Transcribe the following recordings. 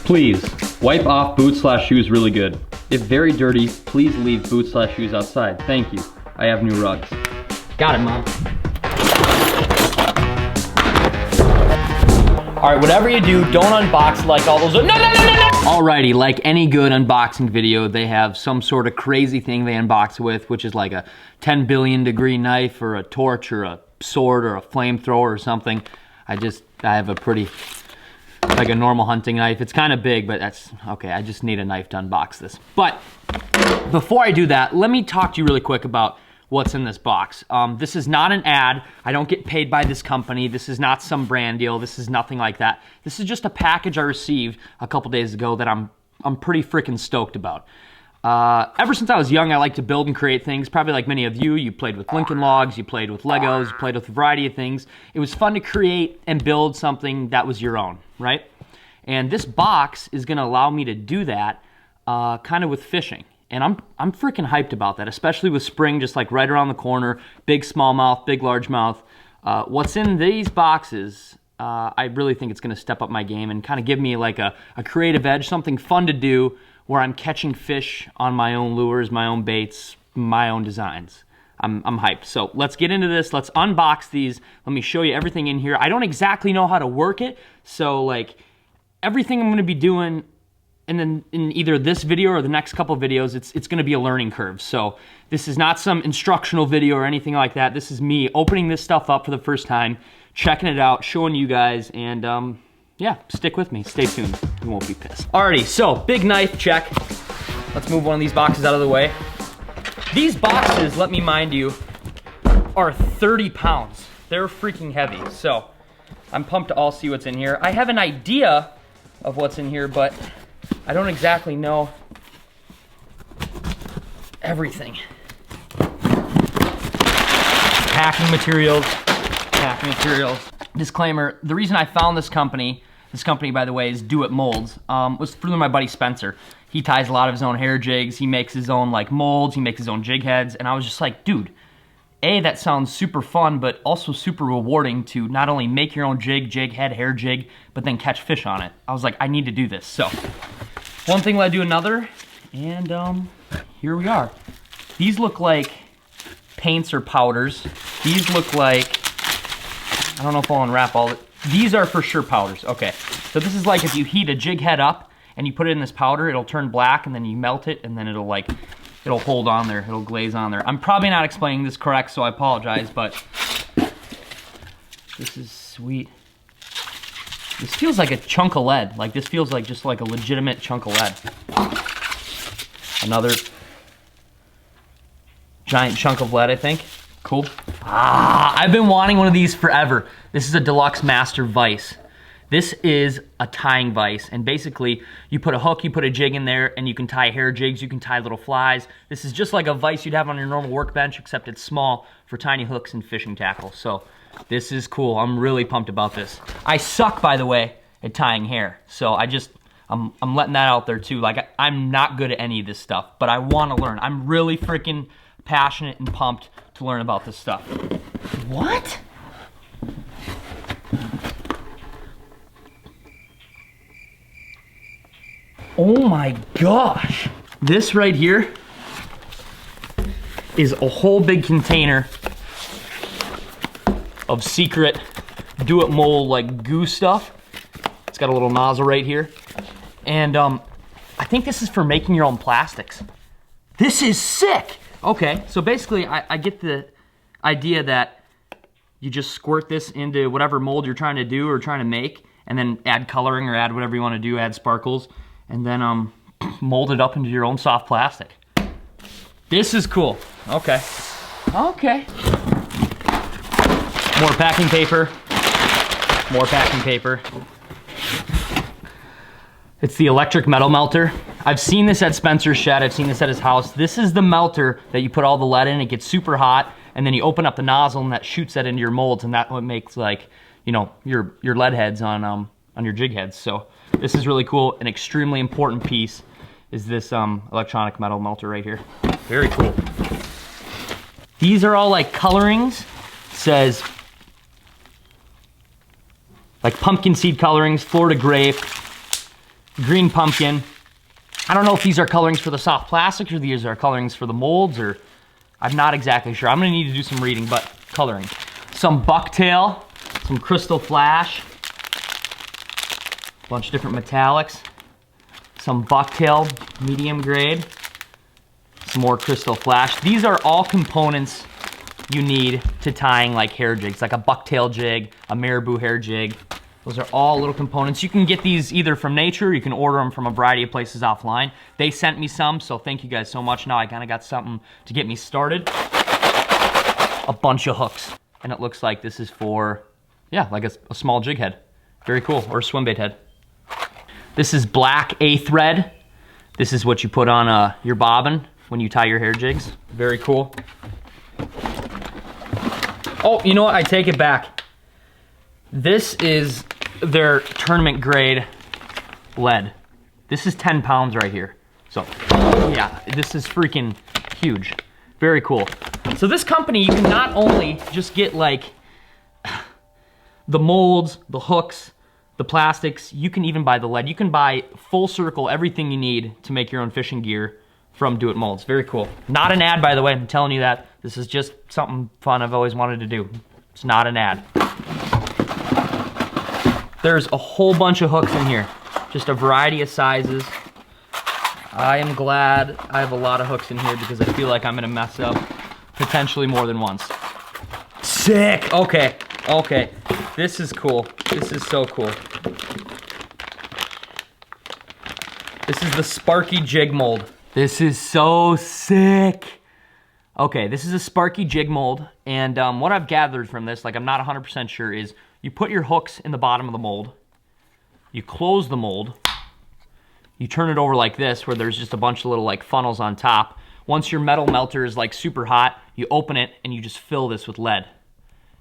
Please, wipe off boots/shoes really good. If very dirty, please leave boots/shoes outside. Thank you. I have new rugs. Got it, Mom. All right, whatever you do, don't unbox like all those. No, no, no, no, no! Alrighty, like any good unboxing video, they have some sort of crazy thing they unbox with, which is like a 10 billion degree knife or a torch or a sword or a flamethrower or something. I have a pretty, like a normal hunting knife. It's kind of big, but that's okay. I just need a knife to unbox this. But before I do that, let me talk to you really quick about what's in this box. This is not an ad. I don't get paid by this company. This is not some brand deal. This is nothing like that. This is just a package I received a couple days ago that I'm pretty freaking stoked about. Ever since I was young, I like to build and create things. Probably like many of you, you played with Lincoln Logs, you played with Legos, you played with a variety of things. It was fun to create and build something that was your own, right? And this box is gonna allow me to do that kind of with fishing. And I'm freaking hyped about that, especially with spring just like right around the corner, big smallmouth, big largemouth. What's in these boxes, I really think it's gonna step up my game and kind of give me like a creative edge, something fun to do where I'm catching fish on my own lures, my own baits, my own designs. I'm hyped. So let's get into this. Let's unbox these. Let me show you everything in here. I don't exactly know how to work it, so like everything I'm gonna be doing, and then in either this video or the next couple videos, it's gonna be a learning curve. So this is not some instructional video or anything like that. This is me opening this stuff up for the first time, checking it out, showing you guys, and yeah, stick with me, stay tuned, you won't be pissed. Alrighty, so big knife, check. Let's move one of these boxes out of the way. These boxes, let me mind you, are 30 pounds. They're freaking heavy, so I'm pumped to all see what's in here. I have an idea of what's in here, but I don't exactly know everything. Packing materials. Disclaimer, the reason I found this company by the way is Do It Molds, was through my buddy Spencer. He ties a lot of his own hair jigs, he makes his own like molds, he makes his own jig heads, and I was just like, dude, A, that sounds super fun, but also super rewarding to not only make your own jig head, hair jig, but then catch fish on it. I was like, I need to do this. So one thing led to another, and here we are. These look like paints or powders. These look like, I don't know if I'll unwrap all of it. These are for sure powders, okay. So this is like if you heat a jig head up and you put it in this powder, it'll turn black and then you melt it and then it'll hold on there, it'll glaze on there. I'm probably not explaining this correct, so I apologize, but this is sweet. This feels like a chunk of lead. Like this feels like just like a legitimate chunk of lead. Another giant chunk of lead, I think. Cool. I've been wanting one of these forever. This is a Deluxe Master Vise. This is a tying vise, and basically you put a hook, you put a jig in there, and you can tie hair jigs, you can tie little flies. This is just like a vise you'd have on your normal workbench, except it's small for tiny hooks and fishing tackle. So this is cool. I'm really pumped about this. I suck, by the way, at tying hair, so I'm letting that out there too. Like I'm not good at any of this stuff, but I want to learn. I'm really freaking passionate and pumped to learn about this stuff. What? Oh my gosh. This right here is a whole big container of secret Do It Mold like goo stuff. It's got a little nozzle right here. And I think this is for making your own plastics. This is sick. Okay, so basically I get the idea that you just squirt this into whatever mold you're trying to do or trying to make, and then add coloring or add whatever you want to do, add sparkles, and then mold it up into your own soft plastic. This is cool. Okay. Okay. More packing paper. More packing paper. It's the electric metal melter. I've seen this at Spencer's shed, I've seen this at his house. This is the melter that you put all the lead in, it gets super hot, and then you open up the nozzle and that shoots that into your molds, and that's what makes like, you know, your lead heads on your jig heads. So this is really cool. An extremely important piece is this electronic metal melter right here. Very cool. These are all like colorings. It says like pumpkin seed colorings, Florida grape, green pumpkin. I don't know if these are colorings for the soft plastic or these are colorings for the molds, or I'm not exactly sure. I'm gonna need to do some reading, but coloring. Some bucktail, some crystal flash, a bunch of different metallics, some bucktail, medium grade, some more crystal flash. These are all components you need to tying like hair jigs, like a bucktail jig, a marabou hair jig. Those are all little components. You can get these either from nature, or you can order them from a variety of places offline. They sent me some, so thank you guys so much. Now I kind of got something to get me started. A bunch of hooks. And it looks like this is for, yeah, like a small jig head. Very cool, or a swim bait head. This is black A thread. This is what you put on your bobbin when you tie your hair jigs. Very cool. Oh, you know what? I take it back. This is their tournament grade lead. This is 10 pounds right here. So, yeah, this is freaking huge. Very cool. So this company, you can not only just get like the molds, the hooks, the plastics, you can even buy the lead. You can buy full circle everything you need to make your own fishing gear from Do It Molds. Very cool. Not an ad, by the way, I'm telling you that. This is just something fun I've always wanted to do. It's not an ad. There's a whole bunch of hooks in here. Just a variety of sizes. I am glad I have a lot of hooks in here because I feel like I'm gonna mess up potentially more than once. Sick, okay, okay. This is cool, this is so cool. This is the Sparkie Jig Mold. This is so sick. Okay, this is a Sparkie Jig Mold, and what I've gathered from this, like I'm not 100% sure, is you put your hooks in the bottom of the mold, you close the mold, you turn it over like this, where there's just a bunch of little like funnels on top. Once your metal melter is like super hot, you open it and you just fill this with lead.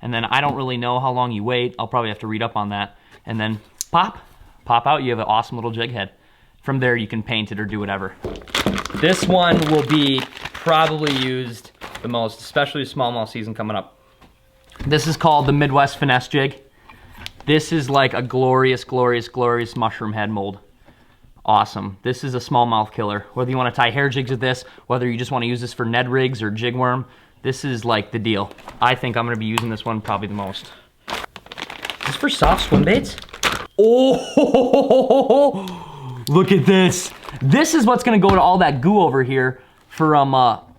And then I don't really know how long you wait. I'll probably have to read up on that. And then pop out, you have an awesome little jig head. From there you can paint it or do whatever. This one will be probably used the most, especially smallmouth season coming up. This is called the Midwest Finesse Jig. This is like a glorious, glorious, glorious mushroom head mold. Awesome. This is a smallmouth killer. Whether you want to tie hair jigs with this, whether you just want to use this for Ned rigs or jig worm, this is like the deal. I think I'm going to be using this one probably the most. Is this for soft swim baits? Oh, look at this. This is what's going to go to all that goo over here for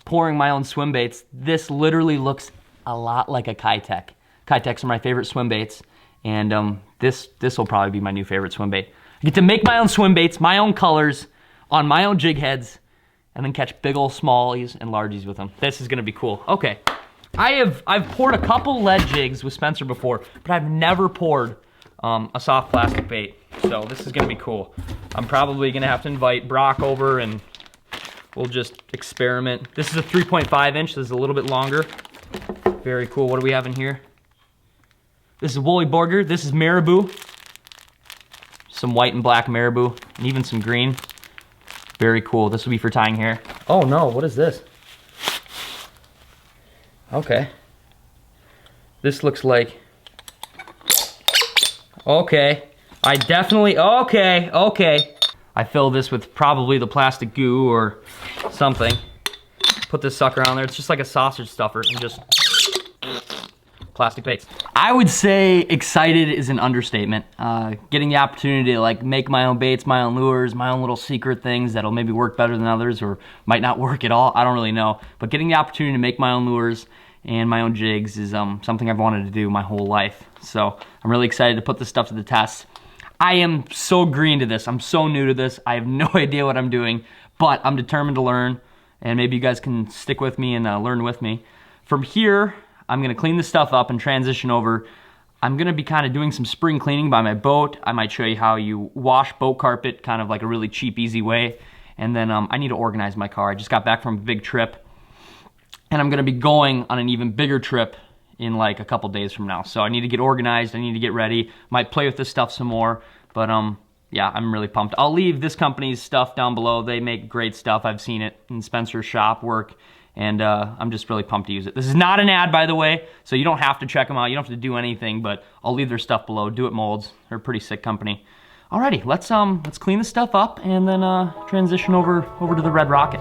pouring my own swim baits. This literally looks a lot like a Kitech. Kitechs are my favorite swim baits, and this will probably be my new favorite swim bait. I get to make my own swim baits, my own colors, on my own jig heads, and then catch big ol' smallies and largies with them. This is gonna be cool. Okay, I've poured a couple lead jigs with Spencer before, but I've never poured a soft plastic bait. So this is gonna be cool. I'm probably gonna have to invite Brok over and we'll just experiment. This is a 3.5 inch, this is a little bit longer. Very cool, what do we have in here? This is woolly burger, this is marabou. Some white and black marabou, and even some green. Very cool. This will be for tying hair. Oh no, what is this? Okay. This looks like... Okay. I definitely... Okay, okay. I fill this with probably the plastic goo or something. Put this sucker on there. It's just like a sausage stuffer and just... plastic baits. I would say excited is an understatement. Getting the opportunity to like make my own baits, my own lures, my own little secret things that'll maybe work better than others or might not work at all, I don't really know. But getting the opportunity to make my own lures and my own jigs is something I've wanted to do my whole life. So I'm really excited to put this stuff to the test. I am so green to this. I'm so new to this. I have no idea what I'm doing, but I'm determined to learn, and maybe you guys can stick with me and learn with me. From here, I'm gonna clean this stuff up and transition over. I'm gonna be kind of doing some spring cleaning by my boat. I might show you how you wash boat carpet, kind of like a really cheap, easy way. And then I need to organize my car. I just got back from a big trip, and I'm gonna be going on an even bigger trip in like a couple days from now. So I need to get organized, I need to get ready. Might play with this stuff some more, but yeah, I'm really pumped. I'll leave this company's stuff down below. They make great stuff. I've seen it in Spencer's shop work. And I'm just really pumped to use it. This is not an ad, by the way, so you don't have to check them out. You don't have to do anything, but I'll leave their stuff below. Do It Molds. They're a pretty sick company. Alrighty, let's clean this stuff up and then transition over to the Red Rocket.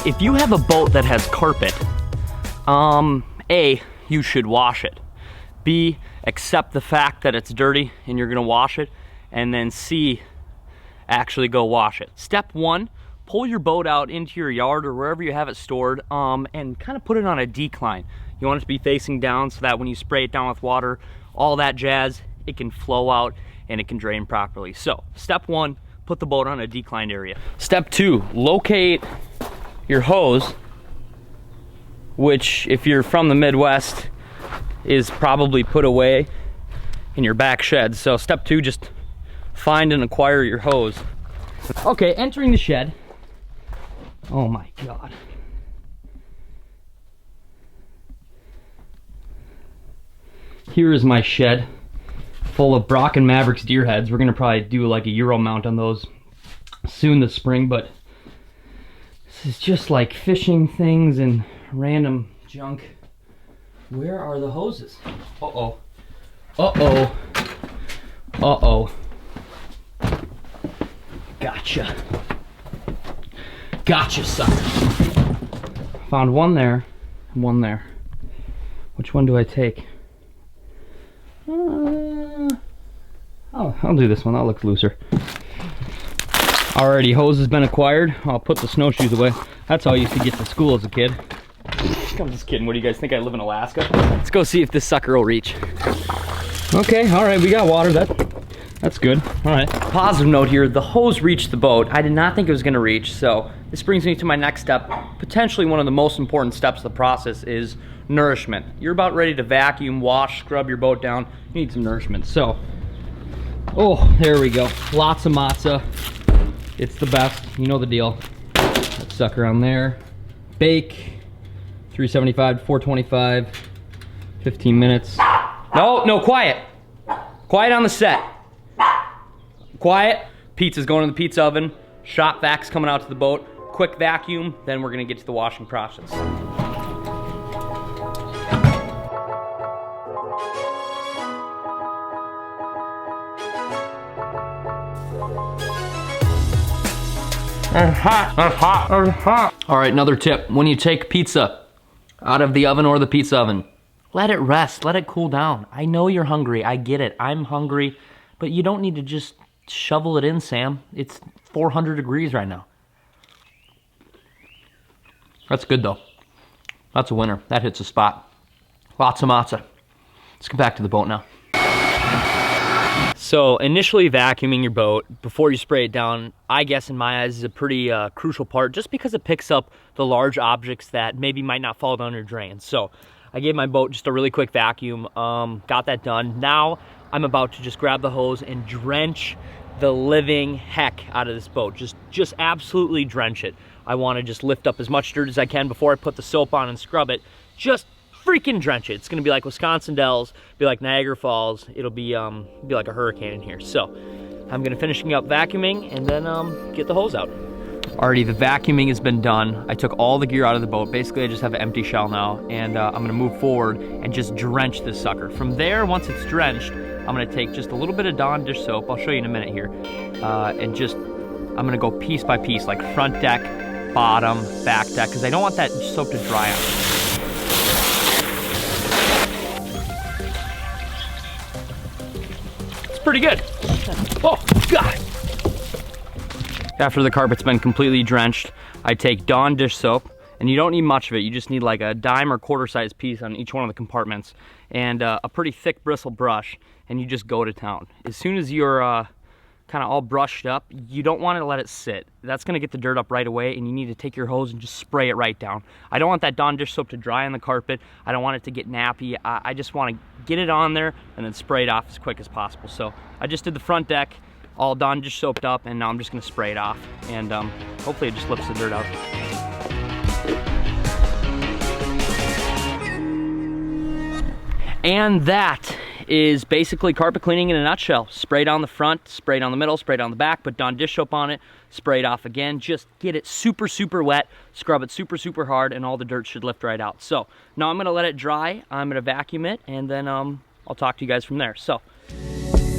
If you have a boat that has carpet, A, you should wash it. B, accept the fact that it's dirty and you're gonna wash it. And then C, actually go wash it. Step 1, pull your boat out into your yard or wherever you have it stored and kind of put it on a decline. You want it to be facing down so that when you spray it down with water, all that jazz, it can flow out and it can drain properly. So step 1, put the boat on a declined area. Step 2, locate your hose, which if you're from the Midwest is probably put away in your back shed. So step 2, just find and acquire your hose. Okay, entering the shed. Oh my God. Here is my shed full of Brok and Mavericks deer heads. We're gonna probably do like a Euro mount on those soon this spring, but this is just like fishing things and random junk. Where are the hoses? Uh-oh. Uh-oh. Uh-oh. Gotcha. Gotcha, sucker. Found one there and one there. Which one do I take? I'll do this one. That looks looser. Alrighty, hose has been acquired. I'll put the snowshoes away. That's how I used to get to school as a kid. I'm just kidding. What do you guys think? I live in Alaska? Let's go see if this sucker will reach. Okay, alright, we got water. That's good. Alright. Positive note here, the hose reached the boat. I did not think it was gonna reach, so this brings me to my next step. Potentially one of the most important steps of the process is nourishment. You're about ready to vacuum, wash, scrub your boat down. You need some nourishment. So, oh, there we go. Lots of matzah. It's the best. You know the deal. That sucker on there. Bake. 375 to 425. 15 minutes. No, quiet. Quiet on the set. Quiet. Pizza's going in the pizza oven. Shop vacs coming out to the boat. Quick vacuum, then we're gonna get to the washing process. It's hot, it's hot, it's hot. All right, another tip. When you take pizza out of the oven or the pizza oven, let it rest, let it cool down. I know you're hungry, I get it. I'm hungry, but you don't need to just shovel it in, Sam. It's 400 degrees right now. That's good though. That's a winner. That hits a spot. Lots of matzah. Let's get back to the boat now. So initially vacuuming your boat before you spray it down, I guess in my eyes is a pretty crucial part just because it picks up the large objects that maybe might not fall down your drain. So I gave my boat just a really quick vacuum, got that done. Now I'm about to just grab the hose and drench the living heck out of this boat. Just absolutely drench it. I want to just lift up as much dirt as I can before I put the soap on and scrub it. Just freaking drench it. It's gonna be like Wisconsin Dells, be like Niagara Falls. It'll be like a hurricane in here. So I'm gonna finishing up vacuuming and then get the hose out. Alrighty, the vacuuming has been done. I took all the gear out of the boat. Basically, I just have an empty shell now, and I'm gonna move forward and just drench this sucker. From there, once it's drenched, I'm gonna take just a little bit of Dawn dish soap. I'll show you in a minute here, and I'm gonna go piece by piece, like front deck, bottom, back deck, because I don't want that soap to dry on. Pretty good. Oh, God. After the carpet's been completely drenched, I take Dawn dish soap, and you don't need much of it. You just need like a dime or quarter size piece on each one of the compartments, and a pretty thick bristle brush, and you just go to town. As soon as you're kind of all brushed up, you don't want to let it sit. That's gonna get the dirt up right away, and you need to take your hose and just spray it right down. I don't want that Dawn dish soap to dry on the carpet. I don't want it to get nappy. I just want to get it on there and then spray it off as quick as possible. So I just did the front deck, all Dawn dish soaped up, and now I'm just gonna spray it off, and hopefully it just lifts the dirt out. And that is basically carpet cleaning in a nutshell. Spray down the front, spray down the middle, spray down the back, put Dawn dish soap on it, spray it off again. Just get it super, super wet, scrub it super, super hard, and all the dirt should lift right out. So now I'm gonna let it dry, I'm gonna vacuum it, and then I'll I'll talk to you guys from there. So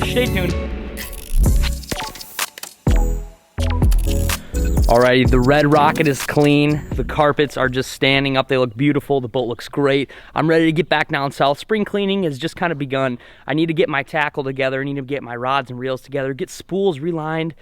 stay tuned. Alrighty, the red rocket is clean. The carpets are just standing up. They look beautiful. The boat looks great. I'm ready to get back down south. Spring cleaning has just kind of begun. I need to get my tackle together. I need to get my rods and reels together, get spools relined.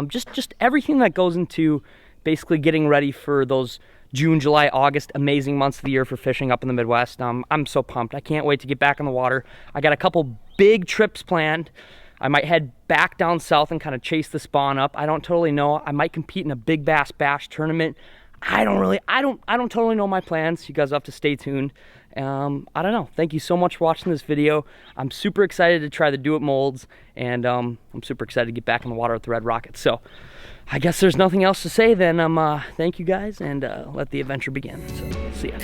Just everything that goes into basically getting ready for those June, July, August, amazing months of the year for fishing up in the Midwest. I'm so pumped. I can't wait to get back on the water. I got a couple big trips planned. I might head back down south and kind of chase the spawn up. I don't totally know. I might compete in a big bass bash tournament. I don't totally know my plans. You guys will have to stay tuned. I don't know. Thank you so much for watching this video. I'm super excited to try the Do It molds, and I'm super excited to get back in the water with the red rocket. So I guess there's nothing else to say then. Thank you guys, and let the adventure begin. So see ya.